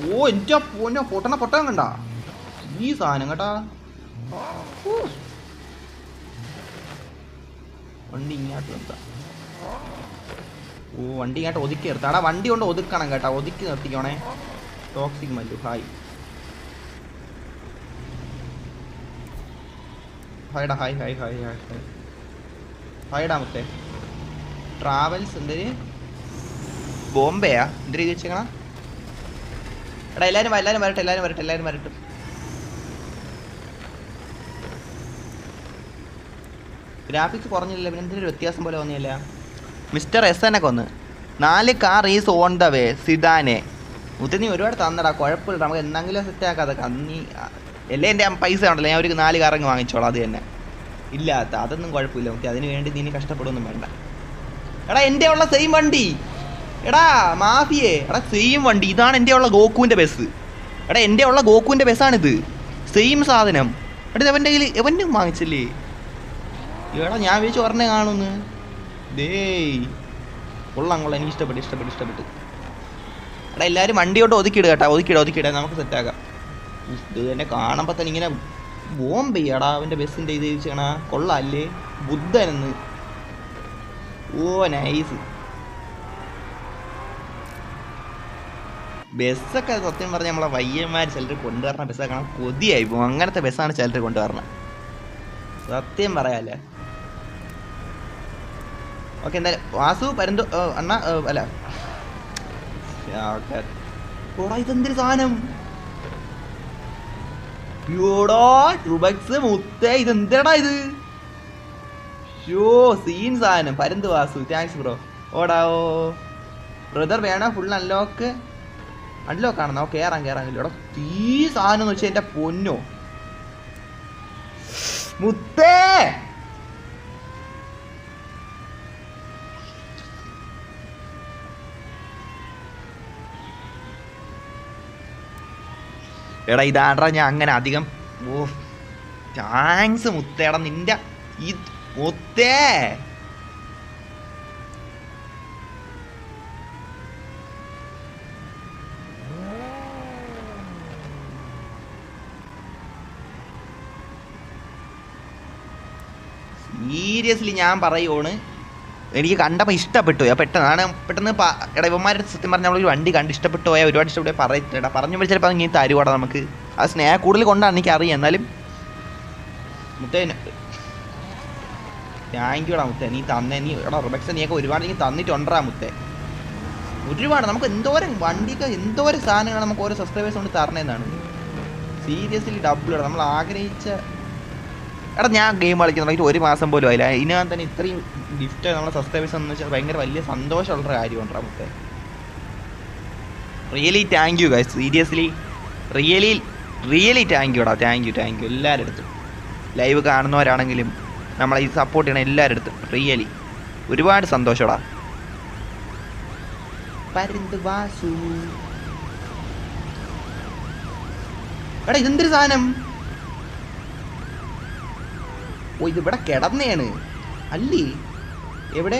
ഓ എൻ്റെ പൊന്നോ പൊട്ടൻ കണ്ട ഈ സാധനം കേട്ടാ. വണ്ടി ഇങ്ങോട്ട് നിർത്താം. ഓ വണ്ടി ഇങ്ങോട്ട് ഒതുക്കി നിർത്താം. എടാ വണ്ടി കൊണ്ട് ഒതുക്കണം കേട്ടാ, ഒതുക്കി നിർത്തിക്കോണേ. ടോക്സിക് മല്ലു ഹായ് ഹായ്ഡാ hi hi hi hi hi ഹായ്ഡാ മുത്തേ. ട്രാവൽസ് എന്തൊരു ബോംബെയാ എന്തൊരു ഇത് വെച്ചേക്കണ. എടാ എല്ലാവരും വരട്ടെ. ഗ്രാഫിക്സ് കുറഞ്ഞില്ല, പിന്നെ എന്തൊരു വ്യത്യാസം പോലെ തോന്നിയല്ല. മിസ്റ്റർ എസ് എന്നെ കൊന്ന് 4 car is on the way സിദാനെ. മുത്തേ നീ ഒരുപാട് തന്നടാ, കുഴപ്പമില്ല, നമുക്ക് എന്തെങ്കിലും സെറ്റ് ആക്കാതൊക്കെ. നീ എല്ലാം എൻ്റെ പൈസ ഉണ്ടല്ലോ, ഞാൻ ഒരു 4 കാർ അങ്ങ് വാങ്ങിച്ചോളാം. അത് തന്നെ ഇല്ലാത്ത അതൊന്നും കുഴപ്പമില്ല മുത്തേ, അതിന് വേണ്ടി നീ കഷ്ടപ്പെടുമൊന്നും വേണ്ട. എടാ എൻ്റെ ഉള്ള സെയിം വണ്ടി, എടാ മാഫിയേ, എടാ സെയിം വണ്ടി. ഇതാണ് എൻ്റെ ഉള്ള ഗോക്കുവിൻ്റെ ബസ്. എടാ എൻ്റെ ഉള്ള ഗോക്കുവിൻ്റെ ബസ്സാണിത്, സെയിം സാധനം. എടാ അവൻ്റെ കയ്യിൽ എവനും വാങ്ങിച്ചില്ലേ? എടാ ഞാൻ വിളിച്ച് പറഞ്ഞേ കാണുന്ന്. ഡേയ് കൊള്ളാം, എനിക്ക് ഇഷ്ടപ്പെട്ടു. എടാ എല്ലാവരും വണ്ടിയോട്ട് ഒതുക്കിയിടുക കേട്ടാ, ഒതുക്കിയിടാം, നമുക്ക് സെറ്റാക്കാം. ഇത് തന്നെ കാണുമ്പോൾ തന്നെ ഇങ്ങനെ ബോംബെയ്യാടാ അവൻ്റെ ബസ്സിൻ്റെ ഇത് ചോദിച്ചാ കൊള്ളാല്ലേ, ബുദ്ധനെന്ന്. ഓ നൈസ്. ബസ്സൊക്കെ സത്യം പറഞ്ഞാൽ നമ്മളെ വയ്യന്മാർ ചിലർ കൊണ്ടുവരണ ബസ്സൊക്കെ കാണാൻ കൊതിയായി പോകും. അങ്ങനത്തെ ബസ്സാണ് ചിലർ കൊണ്ടുവരണം, സത്യം പറയാല്ലേ. ഓക്കെ എന്തായാലും വാസു പരന്തു അണ്ണ അല്ല ഓടാ ഇതെന്തൊരു സാധനം. യോടാ ട്രൂബക്സ് മുത്തേ, ഇതെന്താടാ ഇത്? ഷോ സീൻ സാധനം. പരന്ത് വാസു താങ്ക്സ് ബ്രോ. ഓടാവോ ബ്രദർ വേണം ഫുൾ അൺലോക്ക് ആണെന്നോ. കയറാൻ ഇല്ലോടാ ഈ സാധനം എന്ന് വെച്ചാൽ എൻ്റെ പൊന്നോ മുത്തേ. എടാ ഇതാണ്ടാ ഞാൻ അങ്ങനെ അധികം. ഓ താങ്ക്സ് മുത്തേടാ, നിന്റെ ഈ മുത്തേ. സീരിയസ്ലി ഞാൻ പറയുവാണ്, എനിക്ക് കണ്ടപ്പോൾ ഇഷ്ടപ്പെട്ടു. പെട്ടെന്ന് എടാ ഇവന്മാരുടെ സത്യം പറഞ്ഞാൽ നമ്മളൊരു വണ്ടി കണ്ട് ഇഷ്ടപ്പെട്ടു പോയാൽ ഒരുപാട് ഇഷ്ടപ്പെട്ടു പറയട്ടെടാ, പറഞ്ഞു ചിലപ്പോൾ ഇങ്ങനെ തരുവാടാ നമുക്ക്. ആ സ്നേഹം കൂടുതൽ കൊണ്ടാണ് എനിക്കറിയാം. എന്നാലും മുത്തേ താങ്ക് യുടാ മുത്തേ, നീ എടാ റൊബക്സ് നീയൊക്കെ ഒരുപാട് നീ തന്നിട്ടുണ്ടാ മുത്തേ. ഒരുപാട് നമുക്ക് എന്തോരം വണ്ടിക്ക് എന്തോരം സാധനങ്ങൾ നമുക്ക് ഓരോ സബ്സ്ക്രൈബേഴ്സ് കൊണ്ട് തരണേന്നാണ്. സീരിയസ്ലി ഡബിൾ ഇടാം നമ്മൾ ആഗ്രഹിച്ച. എടാ ഞാൻ ഗെയിം കളിക്കുന്ന 1 മാസം പോലും ആയില്ല, ഇതിനകത്ത് തന്നെ ഇത്രയും ഗിഫ്റ്റ് നമ്മളെ സബ്സ്ക്രൈബേഴ്സ് എന്ന് വെച്ചാൽ ഭയങ്കര വലിയ സന്തോഷമുള്ളൊരു കാര്യമുണ്ട് നമുക്ക്. Really thank you guys, seriously really thank യുടാ. താങ്ക് യു എല്ലാവരുടെ അടുത്തും, ലൈവ് കാണുന്നവരാണെങ്കിലും നമ്മളെ ഈ സപ്പോർട്ട് ചെയ്യണം എല്ലാവരുടെ അടുത്തും. റിയലി ഒരുപാട് സന്തോഷടാ. എടാ ഇതെന്തൊരു സാധനം? ഓ ഇത് ഇവിടെ കിടന്നയാണ് അല്ലേ? എവിടെ?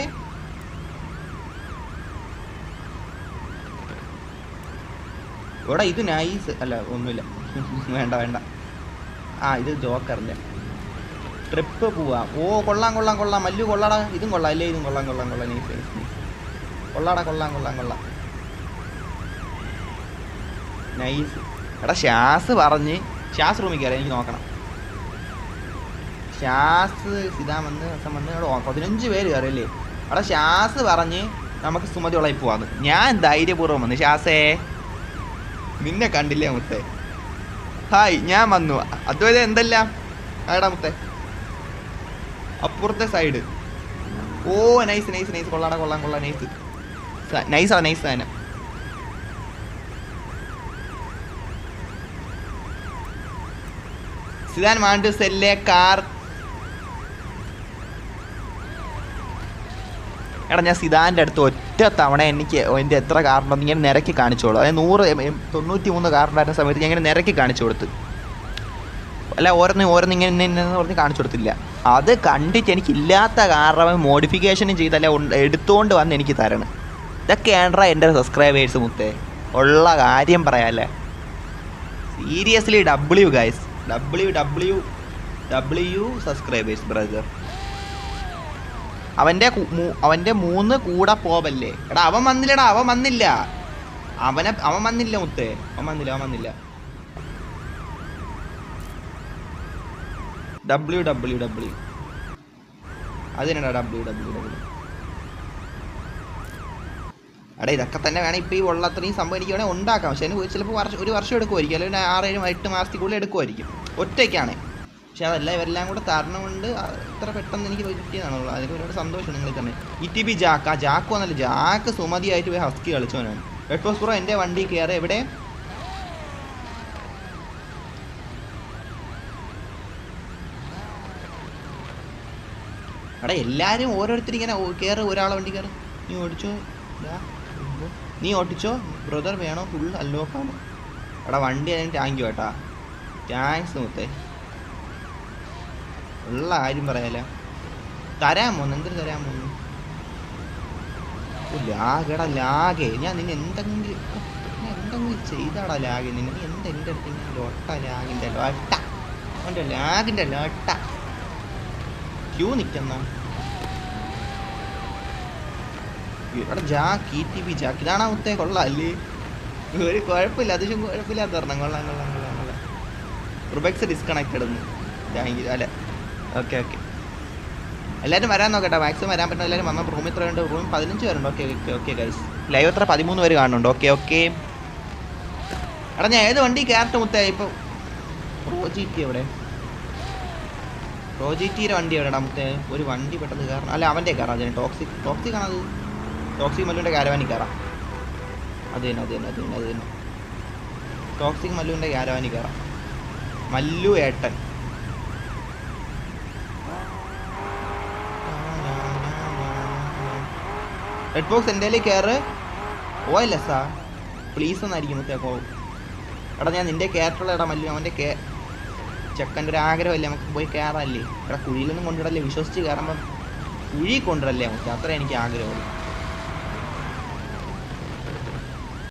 ഇവിടെ ഇത് നൈസ് അല്ല ഒന്നുമില്ല. വേണ്ട. ആ ഇത് ജോക്കറിൻ്റെ ട്രിപ്പ് പോവാ. ഓ കൊള്ളാം മല്ലു കൊള്ളാടാ. ഇതും കൊള്ളാം അല്ലേ? ഇതും കൊള്ളാം നൈസ് കൊള്ളാടാ. കൊള്ളാം നൈസ്. എടാ ഷാസ് റൂമിൽ കയറി എനിക്ക് നോക്കണം. ഷാസ് സിതാൻ വന്ന് 15 പേര് കയറിയല്ലേ? അവിടെ ഷാസ് പറഞ്ഞ് നമുക്ക് സുമതി ഉളയിൽ പോവാന്ന്. ഞാൻ ധൈര്യപൂർവ്വം വന്നു. ഷാസേ നിന്നെ കണ്ടില്ലേ മുത്തേ? ഹായ് ഞാൻ വന്നു. അതുവരെ എന്തെല്ലാം ആടാ മുത്തേ? അപ്പുറത്തെ സൈഡ്. ഓ നൈസ് കൊള്ളാടാ. കൊള്ളാം നൈസ് സാധനം. Zidane want to sell a car. എടാ ഞാൻ സിതാൻ്റെ അടുത്ത് ഒറ്റ തവണ എനിക്ക് എൻ്റെ എത്ര കാറുണ്ടെന്ന് ഇങ്ങനെ നിരക്കി കാണിച്ചോളൂ. അതായത് 193 കാറുണ്ടായിരുന്ന സമയത്ത് ഞാൻ ഇങ്ങനെ നിരക്കി കാണിച്ചു കൊടുത്ത്. അല്ല ഓരോന്ന് ഇങ്ങനെ പറഞ്ഞ് കാണിച്ചു കൊടുത്തില്ല. അത് കണ്ടിട്ട് എനിക്കില്ലാത്ത കാരണം മോഡിഫിക്കേഷനും ചെയ്തല്ല എടുത്തുകൊണ്ട് വന്ന് എനിക്ക് തരണം. ഇതൊക്കെയാണ്ടാ എൻ്റെ സബ്സ്ക്രൈബേഴ്സ് മുത്തേ. ഉള്ള കാര്യം പറയാല്ലേ. Seriously W guys, W subscribers brother. അവൻ്റെ 3 കൂടെ പോവല്ലേ. എടാ അവൻ വന്നില്ലടാ, അവൻ വന്നില്ല മുത്തേ, അവൻ വന്നില്ല. ഡബ്ല്യു അതിനാ ഡബ്ല്യു. എടാ ഇതൊക്കെ തന്നെ വേണം ഇപ്പോൾ ഈ ഉള്ള അത്രയും സംഭവം എനിക്ക് വേണേൽ ഉണ്ടാക്കാം. പക്ഷേ അതിന് ചിലപ്പോൾ ഒരു വർഷം എടുക്കുമായിരിക്കും, അല്ലെങ്കിൽ 6-7-8 മാസത്തിനുള്ളിൽ എടുക്കുമായിരിക്കും ഒറ്റയ്ക്കാണ്. പക്ഷെ അതല്ല, ഇവരെല്ലാം കൂടെ തരണം കൊണ്ട് ഇത്ര പെട്ടെന്ന് എനിക്ക് കിട്ടിയതാണുള്ളൂ. അതിന് ഒരുപാട് സന്തോഷം നിങ്ങൾ തന്നെ. ETB ജാക്ക്, ആ ജാക്ക് വന്നല്ല, ജാക്ക് സുമതിയായിട്ട് പോയി ഹസ്കി കളിച്ചവനാണ്. റെഡ് ഫോക്സ് ബ്രോ എൻ്റെ വണ്ടി കയറി. എവിടെ എടാ എല്ലാവരും ഓരോരുത്തർ ഇങ്ങനെ കയറി, ഒരാളെ വണ്ടി കയറി. നീ ഓടിച്ചോ ബ്രദർ, വേണോ ഫുൾ അല്ലോക്കാണ്. എടാ വണ്ടി അതിന് താങ്ക് യു കേട്ടാ, താങ്ക്സ് മുത്തേ. ഉള്ള കാര്യം പറയാല, തരാമോ എന്തൊരു തരാമോ? ലാഗടാ ലാഗേ, ഞാൻ നിന്നെ എന്തെങ്കിലും ചെയ്താടാ ലാഗ് നിന്നെ. നീ എൻ്റെ അടുത്ത് ലോട്ട ലാഗിൻ്റെ ലോട്ട, അവൻ്റെ ലാഗിൻ്റെ ലോട്ട. ക്യൂ നിൽക്കുന്ന ഇവിടെ ജാക്ക്, ETB ജാക്ക് ഇതാണാ മുത്തേ. കൊള്ളാം അല്ലേ, ഒരു കുഴപ്പമില്ല, അത്യാവശ്യം കുഴപ്പമില്ലാത്ത പറഞ്ഞാൽ കൊള്ളാം. റുബെക്സ് ഡിസ്കണക്റ്റഡ് ഒന്ന് താങ്ക് യു. അല്ല ഓക്കെ എല്ലാവരും വരാൻ നോക്കട്ടെ, മാക്സിമം വരാൻ പറ്റുന്ന എല്ലാവരും വന്നാൽ. റൂം ഇത്ര ഉണ്ട്, റൂം 15 പേരുണ്ട്. ഓക്കെ ഗൈസ്, ലൈവ് എത്ര 13 പേര് കാണുന്നുണ്ട്. ഓക്കെ എടാ ഞാൻ ഏത് വണ്ടി കയറട്ടെ മുത്തേ? ഇപ്പോൾ പ്രോജിറ്റി എവിടെ? പ്രോജിറ്റിയുടെ വണ്ടി എവിടെടാ മുത്തേ? ഒരു വണ്ടി പെട്ടെന്ന് കയറണം. അല്ല അവൻ്റെ കയറാം, അതിന് ടോക്സിക് ആണത്. ടോക്സിക് മല്ലുവിൻ്റെ കാരവാനിൽ കയറാം. അത് തന്നെ ടോക്സിക് മല്ലുവിൻ്റെ കാരവാനിൽ കയറാം. മല്ലു ഏട്ടൻ റെഡ് ബോക്സ് എൻ്റെ കയറ്. ഓയല്ലസാ പ്ലീസ് എന്നായിരിക്കും മുത്തേക്കോ. എടാ ഞാൻ നിൻ്റെ കയറ്റുള്ള ഇടാ മല്ലു, അവൻ്റെ ചെക്കൻ്റെ ഒരു ആഗ്രഹമല്ലേ നമുക്ക് പോയി കയറാല്ലേ. എടാ കുഴിയിലൊന്നും കൊണ്ടിടല്ലേ, വിശ്വസിച്ച് കയറുമ്പം കുഴി കൊണ്ടിടല്ലേ നമുക്ക്, അത്ര എനിക്ക് ആഗ്രഹമുള്ളൂ.